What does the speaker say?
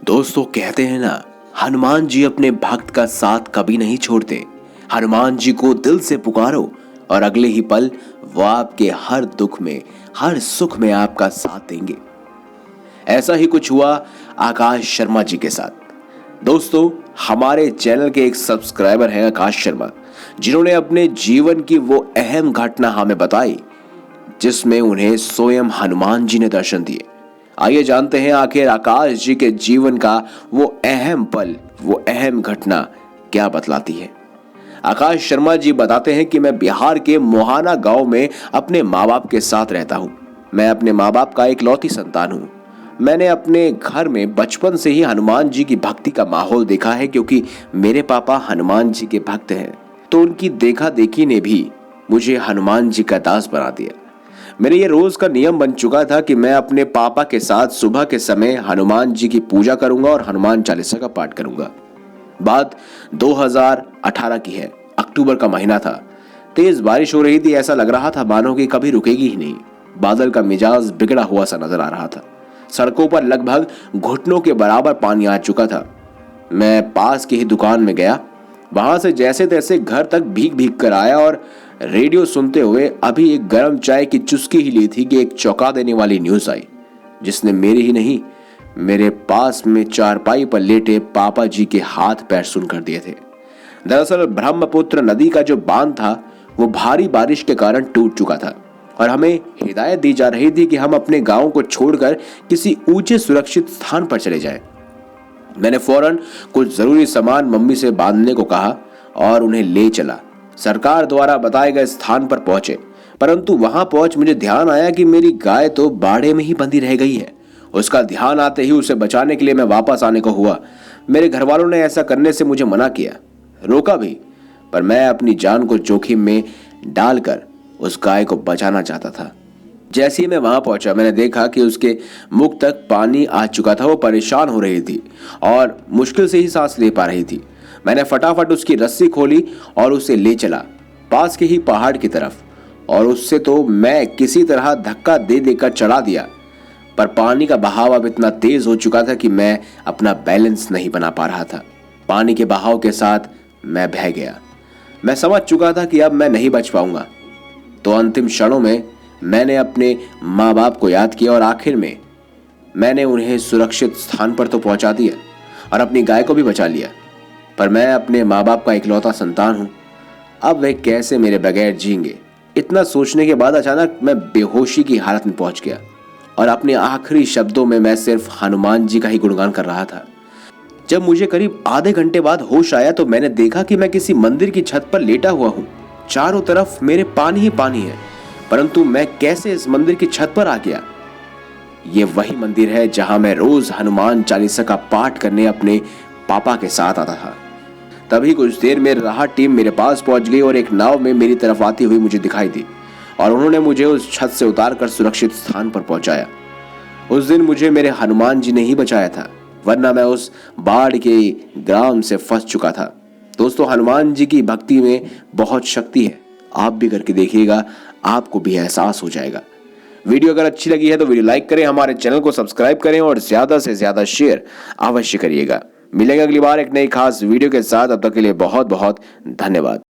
दोस्तों कहते हैं ना, हनुमान जी अपने भक्त का साथ कभी नहीं छोड़ते। हनुमान जी को दिल से पुकारो और अगले ही पल वो आपके हर दुख में, हर सुख में आपका साथ देंगे। ऐसा ही कुछ हुआ आकाश शर्मा जी के साथ। दोस्तों, हमारे चैनल के एक सब्सक्राइबर हैं आकाश शर्मा, जिन्होंने अपने जीवन की वो अहम घटना हमें बताई जिसमें उन्हें स्वयं हनुमान जी ने दर्शन दिए। आइए जानते हैं आखिर आकाश जी के जीवन का वो अहम पल, वो अहम घटना क्या बतलाती है। आकाश शर्मा जी बताते हैं कि मैं बिहार के मोहाना गांव में अपने माँ बाप के साथ रहता हूँ। मैं अपने माँ बाप का इकलौती संतान हूँ। मैंने अपने घर में बचपन से ही हनुमान जी की भक्ति का माहौल देखा है, क्योंकि मेरे पापा हनुमान जी के भक्त हैं। तो उनकी देखा देखी ने भी मुझे हनुमान जी का दास बना दिया। मेरे ये रोज का नियम बन चुका था कि मैं अपने पापा के साथ सुबह के समय हनुमान जी की पूजा करूंगा और हनुमान चालीसा का पाठ करूंगा। बात 2018 की है। अक्टूबर का महीना था। तेज बारिश हो रही थी। ऐसा लग रहा था मानो कि कभी रुकेगी ही नहीं। बादल का मिजाज बिगड़ा हुआ सा नजर आ रहा था। सड़कों पर लगभग घुटनों के बराबर पानी आ चुका था। मैं पास की ही दुकान में गया। वहां से जैसे तैसे घर तक भीग भीग कर आया और रेडियो सुनते हुए अभी एक गर्म चाय की चुस्की ही ली थी कि एक चौंका देने वाली न्यूज आई, जिसने मेरी ही नहीं, मेरे पास में चारपाई पर लेटे पापा जी के हाथ पैर सुन कर दिए थे। दरअसल ब्रह्मपुत्र नदी का जो बांध था वो भारी बारिश के कारण टूट चुका था और हमें हिदायत दी जा रही थी कि हम अपने गांव को छोड़कर किसी ऊंचे सुरक्षित स्थान पर चले जाएं। मैंने फौरन कुछ जरूरी सामान मम्मी से बांधने को कहा और उन्हें ले चला। सरकार द्वारा बताए गए स्थान पर पहुंचे, परंतु वहां पहुंच मुझे ध्यान आया कि मेरी गाय तो बाड़े में ही बंधी रह गई है। उसका ध्यान आते ही उसे बचाने के लिए मैं वापस आने को हुआ। मेरे घर वालों ने ऐसा करने से मुझे मना किया, रोका भी, पर मैं अपनी जान को जोखिम में डालकर उस गाय को बचाना चाहता था। जैसे ही मैं वहां पहुंचा, मैंने देखा कि उसके मुख तक पानी आ चुका था। वो परेशान हो रही थी और मुश्किल से ही सांस ले पा रही थी। मैंने फटाफट उसकी रस्सी खोली और उसे ले चला पास के ही पहाड़ की तरफ, और उससे तो मैं किसी तरह धक्का दे देकर चढ़ा दिया, पर पानी का बहाव अब इतना तेज हो चुका था कि मैं अपना बैलेंस नहीं बना पा रहा था। पानी के बहाव के साथ मैं बह गया। मैं समझ चुका था कि अब मैं नहीं बच पाऊंगा। तो अंतिम क्षणों में मैंने अपने माँ बाप को याद किया और आखिर में मैंने उन्हें सुरक्षित स्थान पर तो पहुंचा दिया और अपनी गाय को भी बचा लिया। पर मैं अपने माँ बाप का इकलौता संतान हूं। अब वे कैसे मेरे बगैर जीएंगे? इतना सोचने के बाद अचानक मैं बेहोशी की हालत में पहुंच गया और अपने आखिरी शब्दों में मैं सिर्फ हनुमान जी का ही गुणगान कर रहा था। जब मुझे करीब आधे घंटे बाद होश आया तो मैंने देखा कि मैं किसी मंदिर की छत पर लेटा हुआ हूं। चारों तरफ मेरे पानी ही पानी है, परंतु मैं कैसे इस मंदिर की छत पर आ गया? ये वही मंदिर है जहां मैं रोज हनुमान चालीसा का पाठ करने अपने पापा के साथ आता था। तभी कुछ देर में राहत टीम मेरे पास पहुंच गई और एक नाव में मेरी तरफ आती हुई मुझे दिखाई दी और उन्होंने मुझे उस छत से उतारकर सुरक्षित स्थान पर पहुंचाया। उस दिन मुझे मेरे हनुमान जी ने ही बचाया था, वरना मैं उस बाढ़ के ग्राम से फंस चुका था। दोस्तों, हनुमान जी की भक्ति में बहुत शक्ति है। आप भी करके देखिएगा, आपको भी एहसास हो जाएगा। वीडियो अगर अच्छी लगी है तो वीडियो लाइक करें, हमारे चैनल को सब्सक्राइब करें और ज्यादा से ज्यादा शेयर अवश्य करिएगा। मिलेंगे अगली बार एक नई खास वीडियो के साथ। अब तक के लिए बहुत बहुत धन्यवाद।